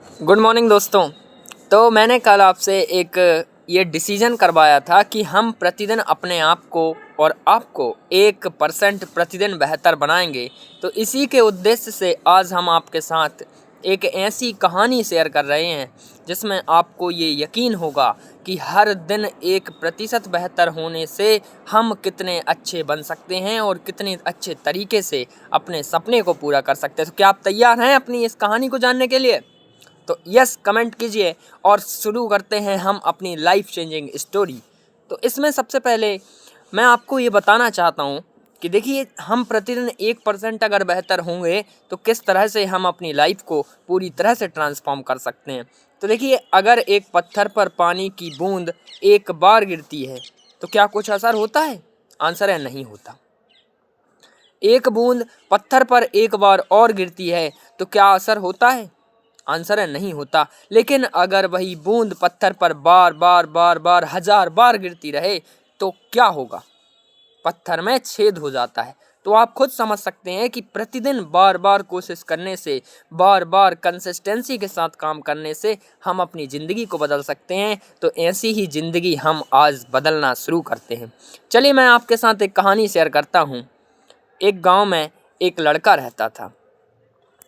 Good morning दोस्तों। तो मैंने कल आपसे एक ये डिसीजन करवाया था कि हम प्रतिदिन अपने आप को और आपको 1% प्रतिदिन बेहतर बनाएंगे। तो इसी के उद्देश्य से आज हम आपके साथ एक ऐसी कहानी शेयर कर रहे हैं जिसमें आपको ये यकीन होगा कि हर दिन 1% बेहतर होने से हम कितने अच्छे बन सकते हैं और कितने अच्छे तरीके से अपने सपने को पूरा कर सकते हैं। तो क्या आप तैयार हैं अपनी इस कहानी को जानने के लिए? तो यस कमेंट कीजिए और शुरू करते हैं हम अपनी लाइफ चेंजिंग स्टोरी। तो इसमें सबसे पहले मैं आपको ये बताना चाहता हूँ कि देखिए, हम प्रतिदिन 1% अगर बेहतर होंगे तो किस तरह से हम अपनी लाइफ को पूरी तरह से ट्रांसफॉर्म कर सकते हैं। तो देखिए, अगर एक पत्थर पर पानी की बूंद एक बार गिरती है तो क्या कुछ असर होता है? आंसर है नहीं होता। एक बूंद पत्थर पर एक बार और गिरती है तो क्या असर होता है? आंसर है नहीं होता। लेकिन अगर वही बूंद पत्थर पर बार बार बार बार 1000 बार गिरती रहे तो क्या होगा? पत्थर में छेद हो जाता है। तो आप खुद समझ सकते हैं कि प्रतिदिन बार बार कोशिश करने से, बार बार कंसिस्टेंसी के साथ काम करने से हम अपनी ज़िंदगी को बदल सकते हैं। तो ऐसी ही ज़िंदगी हम आज बदलना शुरू करते हैं। चलिए, मैं आपके साथ एक कहानी शेयर करता हूँ। एक गांव में एक लड़का रहता था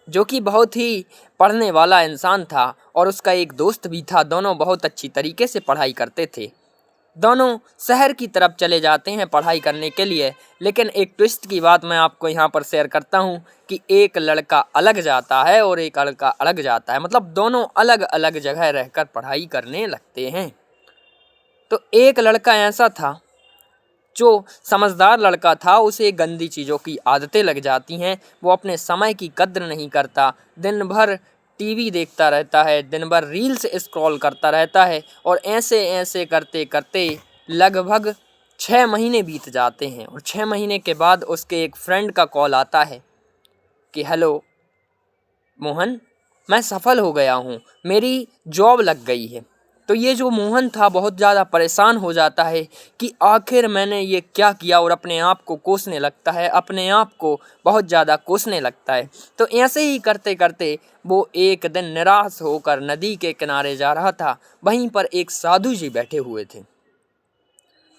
जो कि बहुत ही पढ़ने वाला इंसान था और उसका एक दोस्त भी था। दोनों बहुत अच्छी तरीके से पढ़ाई करते थे। दोनों शहर की तरफ चले जाते हैं पढ़ाई करने के लिए। लेकिन एक ट्विस्ट की बात मैं आपको यहाँ पर शेयर करता हूँ कि एक लड़का अलग जाता है और एक लड़का अलग जाता है, मतलब दोनों अलग अलग जगह रहकर पढ़ाई करने लगते हैं। तो एक लड़का ऐसा था जो समझदार लड़का था, उसे गंदी चीज़ों की आदतें लग जाती हैं। वो अपने समय की कद्र नहीं करता, दिन भर टीवी देखता रहता है, दिन भर रील्स स्क्रॉल करता रहता है और ऐसे ऐसे करते करते लगभग 6 महीने बीत जाते हैं। और 6 महीने के बाद उसके एक फ्रेंड का कॉल आता है कि हेलो मोहन, मैं सफल हो गया हूँ, मेरी जॉब लग गई है। तो ये जो मोहन था बहुत ज़्यादा परेशान हो जाता है कि आखिर मैंने ये क्या किया, और अपने आप को कोसने लगता है, अपने आप को बहुत ज़्यादा कोसने लगता है। तो ऐसे ही करते करते वो एक दिन निराश होकर नदी के किनारे जा रहा था। वहीं पर एक साधु जी बैठे हुए थे।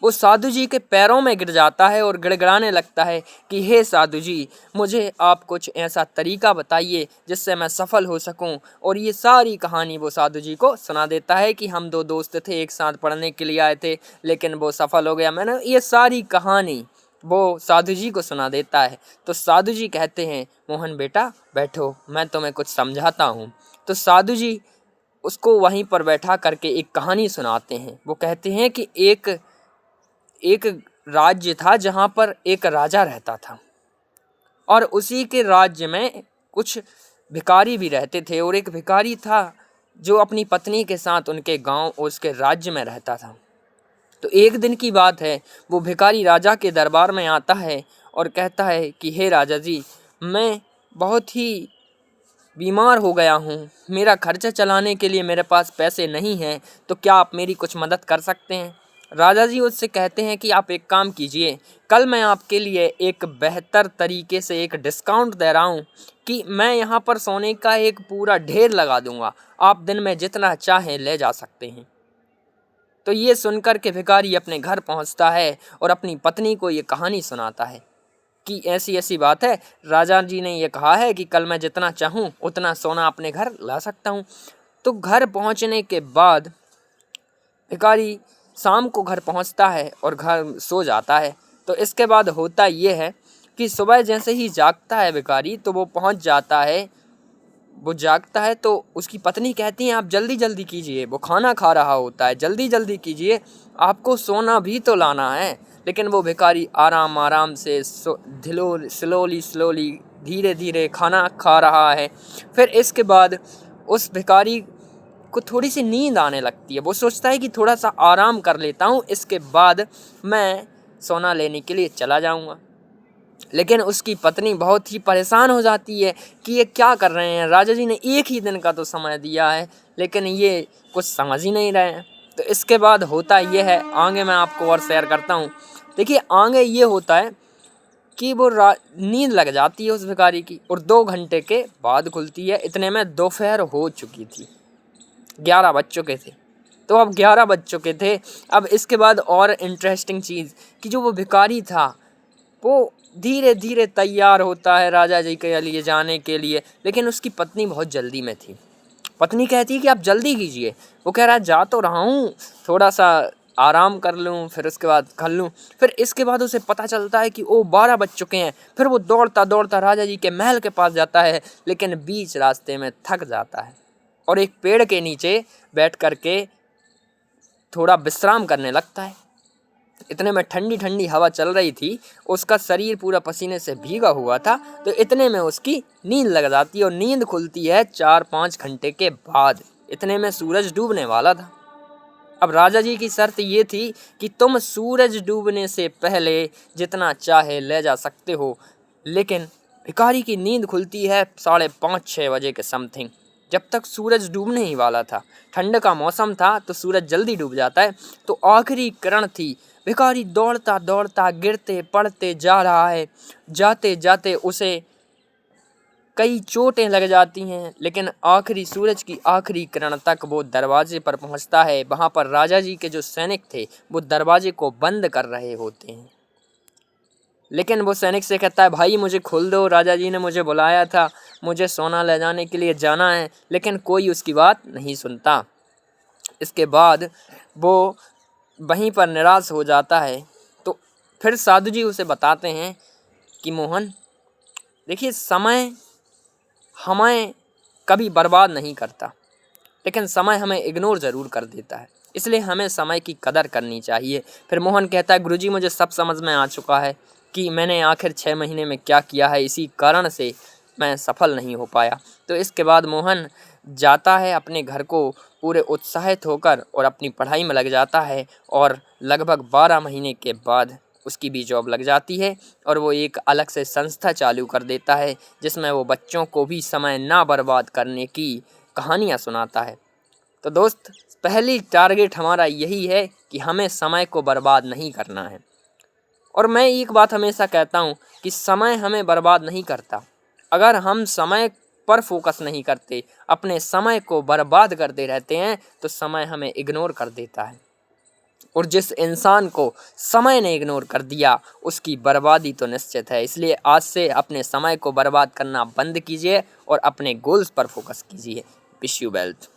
वो साधु जी के पैरों में गिर जाता है और गिड़गिड़ाने लगता है कि हे साधु जी, मुझे आप कुछ ऐसा तरीका बताइए जिससे मैं सफल हो सकूं। और ये सारी कहानी वो साधु जी को सुना देता है कि हम दो दोस्त थे, एक साथ पढ़ने के लिए आए थे, लेकिन वो सफल हो गया। मैंने ये सारी कहानी वो साधु जी को सुना देता है। तो साधु जी कहते हैं, मोहन बेटा बैठो, मैं तुम्हें कुछ समझाता हूँ। तो साधु जी उसको वहीं पर बैठा करके एक कहानी सुनाते हैं। वो कहते हैं कि एक एक राज्य था जहाँ पर एक राजा रहता था और उसी के राज्य में कुछ भिखारी भी रहते थे। और एक भिखारी था जो अपनी पत्नी के साथ उनके गांव और उसके राज्य में रहता था। तो एक दिन की बात है, वो भिखारी राजा के दरबार में आता है और कहता है कि हे राजा जी, मैं बहुत ही बीमार हो गया हूँ, मेरा खर्चा चलाने के लिए मेरे पास पैसे नहीं हैं, तो क्या आप मेरी कुछ मदद कर सकते हैं? राजा जी उससे कहते हैं कि आप एक काम कीजिए, कल मैं आपके लिए एक बेहतर तरीके से एक डिस्काउंट दे रहा हूँ कि मैं यहाँ पर सोने का एक पूरा ढेर लगा दूँगा, आप दिन में जितना चाहें ले जा सकते हैं। तो ये सुनकर के भिखारी अपने घर पहुँचता है और अपनी पत्नी को ये कहानी सुनाता है कि ऐसी ऐसी बात है, राजा जी ने ये कहा है कि कल मैं जितना चाहूँ उतना सोना अपने घर ला सकता हूँ। तो घर पहुँचने के बाद भिखारी शाम को घर पहुँचता है और घर सो जाता है। तो इसके बाद होता ये है कि सुबह जैसे ही जागता है भिखारी, तो वो पहुँच जाता है। वो जागता है तो उसकी पत्नी कहती है, आप जल्दी जल्दी कीजिए, वो खाना खा रहा होता है, जल्दी जल्दी कीजिए, आपको सोना भी तो लाना है। लेकिन वो भिखारी आराम आराम से स्लोली स्लोली धीरे धीरे खाना खा रहा है। फिर इसके बाद उस भिखारी को थोड़ी सी नींद आने लगती है। वो सोचता है कि थोड़ा सा आराम कर लेता हूँ, इसके बाद मैं सोना लेने के लिए चला जाऊँगा। लेकिन उसकी पत्नी बहुत ही परेशान हो जाती है कि ये क्या कर रहे हैं, राजा जी ने एक ही दिन का तो समय दिया है, लेकिन ये कुछ समझ ही नहीं रहे हैं। तो इसके बाद होता ये है, आगे मैं आपको और शेयर करता हूँ। देखिए, आगे ये होता है कि वो नींद लग जाती है उस भिखारी की और 2 घंटे के बाद खुलती है। इतने में दोपहर हो चुकी थी, 11 बज चुके थे। तो अब 11 बज चुके थे। अब इसके बाद और इंटरेस्टिंग चीज़ कि जो वो भिखारी था वो धीरे धीरे तैयार होता है राजा जी के लिए जाने के लिए, लेकिन उसकी पत्नी बहुत जल्दी में थी। पत्नी कहती है कि आप जल्दी कीजिए। वो कह रहा है जा तो रहा हूँ, थोड़ा सा आराम कर लूँ, फिर उसके बाद कर लूँ। फिर इसके बाद उसे पता चलता है कि 12 बज चुके हैं। फिर वो दौड़ता दौड़ता राजा जी के महल के पास जाता है, लेकिन बीच रास्ते में थक जाता है और एक पेड़ के नीचे बैठ करके थोड़ा विश्राम करने लगता है। इतने में ठंडी ठंडी हवा चल रही थी, उसका शरीर पूरा पसीने से भीगा हुआ था। तो इतने में उसकी नींद लग जाती है और नींद खुलती है 4-5 घंटे के बाद। इतने में सूरज डूबने वाला था। अब राजा जी की शर्त ये थी कि तुम सूरज डूबने से पहले जितना चाहे ले जा सकते हो, लेकिन भिखारी की नींद खुलती है 5:30-6 बजे के समथिंग, जब तक सूरज डूबने ही वाला था। ठंड का मौसम था तो सूरज जल्दी डूब जाता है। तो आखिरी किरण थी। भिखारी दौड़ता दौड़ता गिरते पड़ते जा रहा है। जाते जाते उसे कई चोटें लग जाती हैं, लेकिन आखिरी सूरज की आखिरी किरण तक वो दरवाजे पर पहुंचता है। वहां पर राजा जी के जो सैनिक थे वो दरवाजे को बंद कर रहे होते हैं, लेकिन वो सैनिक से कहता है भाई मुझे खोल दो, राजा जी ने मुझे बुलाया था, मुझे सोना ले जाने के लिए जाना है। लेकिन कोई उसकी बात नहीं सुनता। इसके बाद वो वहीं पर निराश हो जाता है। तो फिर साधु जी उसे बताते हैं कि मोहन देखिए, समय हमें कभी बर्बाद नहीं करता, लेकिन समय हमें इग्नोर ज़रूर कर देता है, इसलिए हमें समय की कदर करनी चाहिए। फिर मोहन कहता है गुरुजी मुझे सब समझ में आ चुका है कि मैंने आखिर 6 महीने में क्या किया है, इसी कारण से मैं सफल नहीं हो पाया। तो इसके बाद मोहन जाता है अपने घर को पूरे उत्साहित होकर और अपनी पढ़ाई में लग जाता है और लगभग 12 महीने के बाद उसकी भी जॉब लग जाती है और वो एक अलग से संस्था चालू कर देता है जिसमें वो बच्चों को भी समय ना बर्बाद करने की कहानियाँ सुनाता है। तो दोस्त, पहली टारगेट हमारा यही है कि हमें समय को बर्बाद नहीं करना है। और मैं एक बात हमेशा कहता हूँ कि समय हमें बर्बाद नहीं करता। अगर हम समय पर फोकस नहीं करते, अपने समय को बर्बाद करते रहते हैं, तो समय हमें इग्नोर कर देता है। और जिस इंसान को समय ने इग्नोर कर दिया उसकी बर्बादी तो निश्चित है। इसलिए आज से अपने समय को बर्बाद करना बंद कीजिए और अपने गोल्स पर फोकस कीजिए। Wish you wealth.